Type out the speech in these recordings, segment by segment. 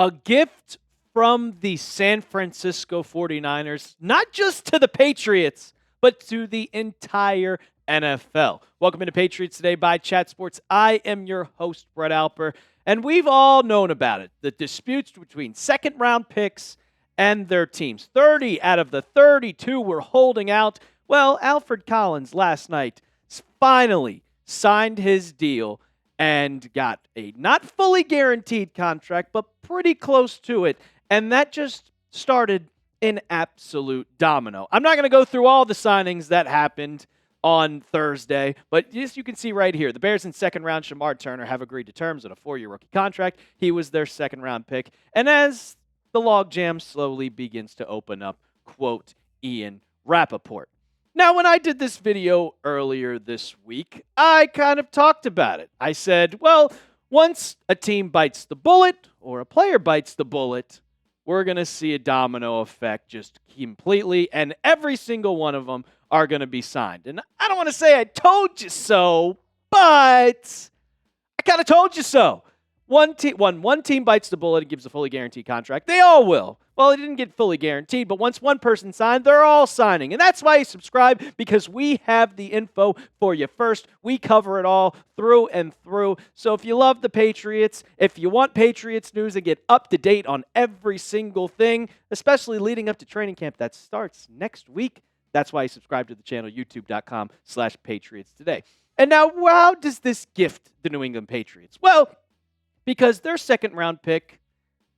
A gift from the San Francisco 49ers, not just to the Patriots, but to the entire NFL. Welcome into Patriots Today by Chat Sports. I am your host, Brett Alper, and we've all known about it. The disputes between second-round picks and their teams. 30 out of the 32 were holding out. Well, Alfred Collins last night finally signed his deal and got a not fully guaranteed contract, but pretty close to it. And that just started an absolute domino. I'm not going to go through all the signings that happened on Thursday, but as you can see right here, the Bears in second round, Shemar Turner, have agreed to terms on a 4-year rookie contract. He was their second round pick. And as the logjam slowly begins to open up, quote Ian Rappaport. Now, when I did this video earlier this week, I kind of talked about it. I said, well, once a team bites the bullet or a player bites the bullet, we're going to see a domino effect just completely, and every single one of them are going to be signed. And I don't want to say I told you so, but I kind of told you so. When one team bites the bullet and gives a fully guaranteed contract, they all will. Well, it didn't get fully guaranteed, but once one person signed, they're all signing. And that's why you subscribe, because we have the info for you first. We cover it all through and through. So if you love the Patriots, if you want Patriots news and get up to date on every single thing, especially leading up to training camp that starts next week, that's why you subscribe to the channel, youtube.com/Patriots Today. And now, how does this gift the New England Patriots? Well, because their second-round pick,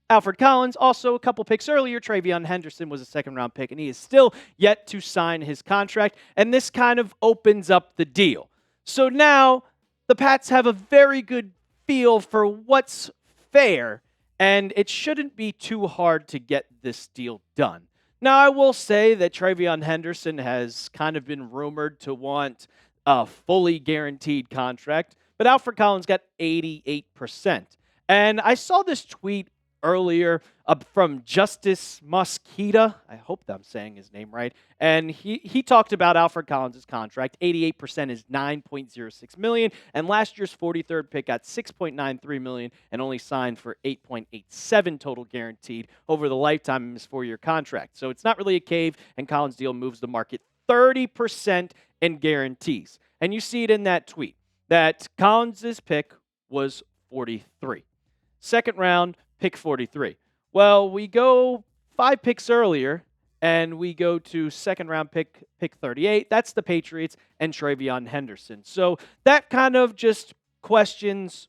Alfred Collins, also a couple picks earlier, TreVeyon Henderson was a second-round pick, and he is still yet to sign his contract, and this kind of opens up the deal. So now the Pats have a very good feel for what's fair, and it shouldn't be too hard to get this deal done. Now, I will say that TreVeyon Henderson has kind of been rumored to want a fully guaranteed contract, but Alfred Collins got 88%. And I saw this tweet earlier from Justice Mosqueda. I hope that I'm saying his name right. And he talked about Alfred Collins' contract. 88% is $9.06 million. And last year's 43rd pick got $6.93 million and only signed for $8.87 total guaranteed over the lifetime of his 4-year contract. So it's not really a cave, and Collins' deal moves the market 30% in guarantees. And you see it in that tweet that Collins' pick was 43. Second round, pick 43. Well, we go 5 picks earlier, and we go to second round pick 38. That's the Patriots and TreVeyon Henderson. So that kind of just questions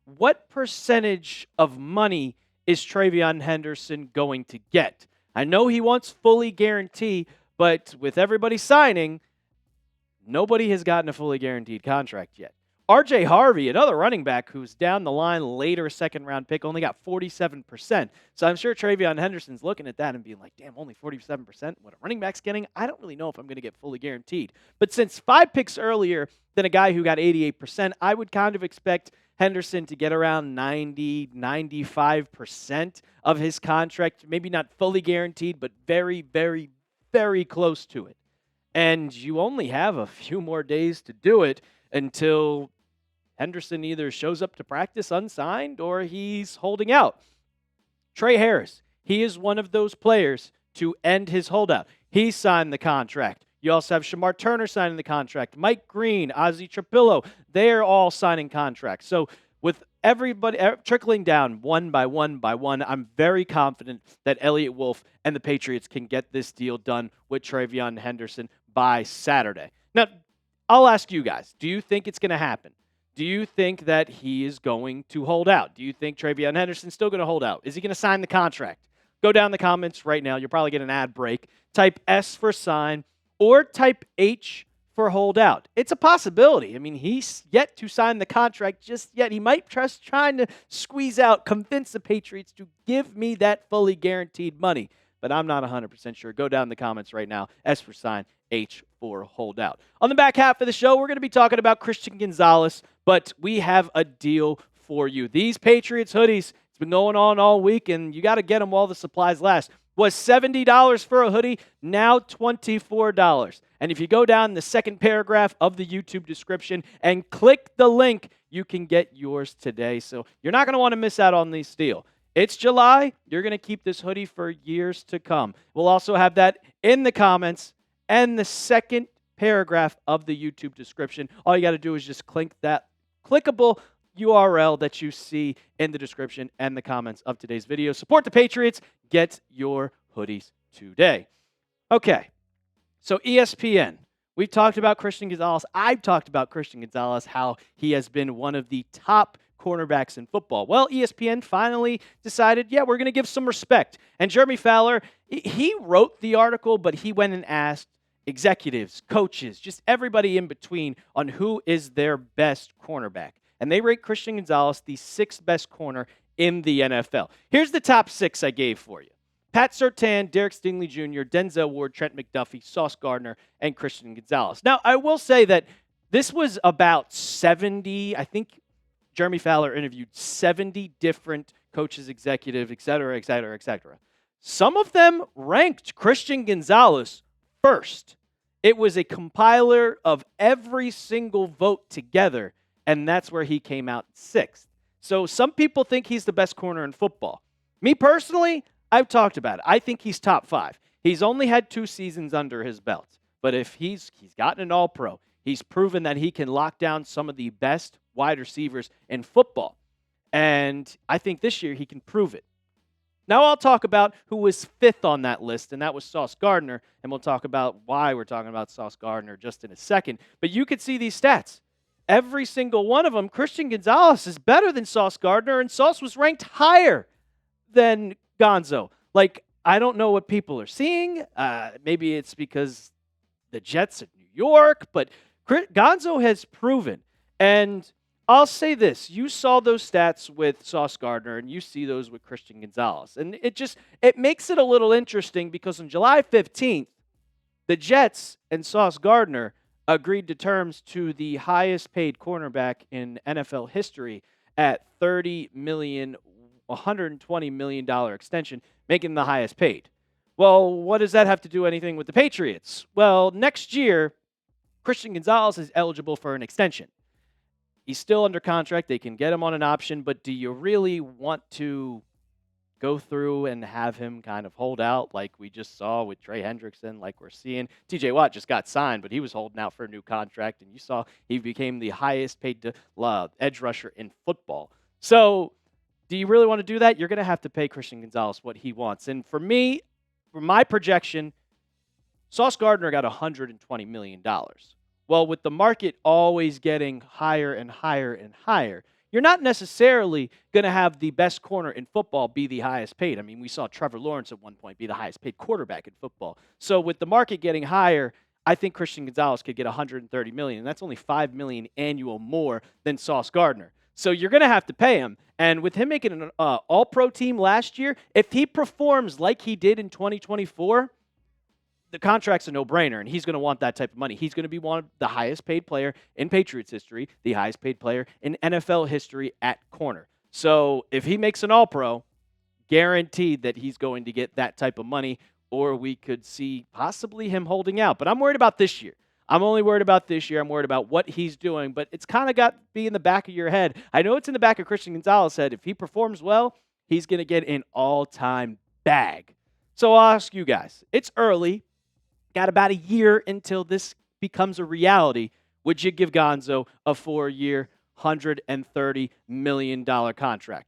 what percentage of money is TreVeyon Henderson going to get? I know he wants fully guaranteed, but with everybody signing, nobody has gotten a fully guaranteed contract yet. R.J. Harvey, another running back who's down the line later second-round pick, only got 47%. So I'm sure TreVeyon Henderson's looking at that and being like, damn, only 47%? What a running back's getting? I don't really know if I'm going to get fully guaranteed. But since 5 picks earlier than a guy who got 88%, I would kind of expect Henderson to get around 90, 95% of his contract. Maybe not fully guaranteed, but very, very, very close to it. And you only have a few more days to do it until Henderson either shows up to practice unsigned or he's holding out. Tre Harris, he is one of those players to end his holdout. He signed the contract. You also have Shemar Turner signing the contract. Mike Green, Ozzy Trapilo, they're all signing contracts. So with everybody trickling down one by one by one, I'm very confident that Elliott Wolf and the Patriots can get this deal done with TreVeyon Henderson by Saturday. Now, I'll ask you guys, do you think it's going to happen? Do you think that he is going to hold out? Do you think TreVeyon Henderson's still going to hold out? Is he going to sign the contract? Go down in the comments right now. You'll probably get an ad break. Type S for sign or type H for hold out. It's a possibility. I mean, he's yet to sign the contract just yet. He might just trying to squeeze out, convince the Patriots to give me that fully guaranteed money. But I'm not 100% sure. Go down in the comments right now. S for sign, H for holdout. On the back half of the show, we're going to be talking about Christian Gonzalez, but we have a deal for you. These Patriots hoodies, it's been going on all week, and you got to get them while the supplies last. Was $70 for a hoodie, now $24. And if you go down the second paragraph of the YouTube description and click the link, you can get yours today. So you're not going to want to miss out on this deal. It's July. You're going to keep this hoodie for years to come. We'll also have that in the comments and the second paragraph of the YouTube description. All you got to do is just click that clickable URL that you see in the description and the comments of today's video. Support the Patriots. Get your hoodies today. Okay, so ESPN. We've talked about Christian Gonzalez. I've talked about Christian Gonzalez, how he has been one of the top cornerbacks in football. Well, ESPN finally decided, yeah, we're going to give some respect. And Jeremy Fowler, he wrote the article, but he went and asked executives, coaches, just everybody in between on who is their best cornerback. And they rate Christian Gonzalez the 6th best corner in the NFL. Here's the top 6 I gave for you. Pat Surtain, Derek Stingley Jr., Denzel Ward, Trent McDuffie, Sauce Gardner, and Christian Gonzalez. Now, I will say that this was about 70, I think Jeremy Fowler interviewed 70 different coaches, executives, et cetera, et cetera, et cetera. Some of them ranked Christian Gonzalez first. It was a compiler of every single vote together, and that's where he came out 6th. So some people think he's the best corner in football. Me personally, I've talked about it. I think he's top 5. He's only had 2 seasons under his belt. But if he's gotten an all-pro, he's proven that he can lock down some of the best wide receivers in football. And I think this year he can prove it. Now I'll talk about who was 5th on that list, and that was Sauce Gardner. And we'll talk about why we're talking about Sauce Gardner just in a second. But you could see these stats. Every single one of them, Christian Gonzalez is better than Sauce Gardner, and Sauce was ranked higher than Gonzo. Like, I don't know what people are seeing. Maybe it's because the Jets in New York, but Gonzo has proven. And I'll say this. You saw those stats with Sauce Gardner, and you see those with Christian Gonzalez. And it makes it a little interesting because on July 15th, the Jets and Sauce Gardner agreed to terms to the highest paid cornerback in NFL history at $30 million, $120 million extension, making the highest paid. Well, what does that have to do anything with the Patriots? Well, next year, Christian Gonzalez is eligible for an extension. He's still under contract. They can get him on an option, but do you really want to go through and have him kind of hold out like we just saw with Trey Hendrickson, like we're seeing? TJ Watt just got signed, but he was holding out for a new contract, and you saw he became the highest paid edge rusher in football. So do you really want to do that? You're going to have to pay Christian Gonzalez what he wants. And for me, for my projection, Sauce Gardner got $120 million. Well, with the market always getting higher and higher and higher, you're not necessarily going to have the best corner in football be the highest paid. I mean, we saw Trevor Lawrence at one point be the highest paid quarterback in football. So with the market getting higher, I think Christian Gonzalez could get $130 million, and that's only $5 million annual more than Sauce Gardner. So you're going to have to pay him. And with him making an all-pro team last year, if he performs like he did in 2024, the contract's a no-brainer, and he's going to want that type of money. He's going to be one of the highest-paid player in Patriots history, the highest-paid player in NFL history at corner. So if he makes an all-pro, guaranteed that he's going to get that type of money, or we could see possibly him holding out. But I'm worried about this year. I'm only worried about this year. I'm worried about what he's doing, but it's kind of got to be in the back of your head. I know it's in the back of Christian Gonzalez's head. If he performs well, he's going to get an all-time bag. So I'll ask you guys. It's early. Got about a year until this becomes a reality. Would you give Gonzo a 4-year, $130 million contract?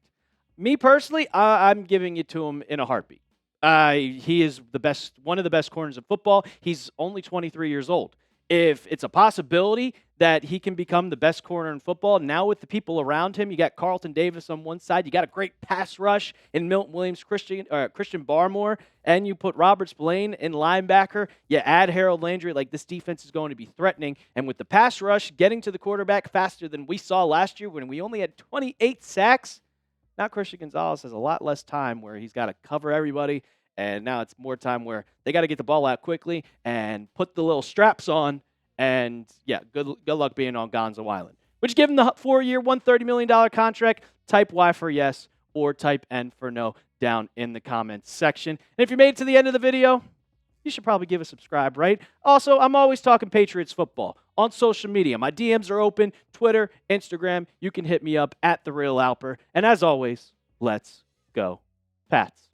Me personally, I'm giving it to him in a heartbeat. He is the best, one of the best corners of football. He's only 23 years old. If it's a possibility that he can become the best corner in football, now with the people around him, you got Carlton Davis on one side, you got a great pass rush in Milton Williams, Christian Barmore, and you put Robert Spillane in linebacker, you add Harold Landry, like this defense is going to be threatening, and with the pass rush getting to the quarterback faster than we saw last year when we only had 28 sacks, now Christian Gonzalez has a lot less time where he's got to cover everybody. And now it's more time where they got to get the ball out quickly and put the little straps on. And, yeah, good luck being on Gonzo Island. Would you give him the 4-year, $130 million contract? Type Y for yes or type N for no down in the comments section. And if you made it to the end of the video, you should probably give a subscribe, right? Also, I'm always talking Patriots football on social media. My DMs are open, Twitter, Instagram. You can hit me up at The Real Alper. And as always, let's go, Pats.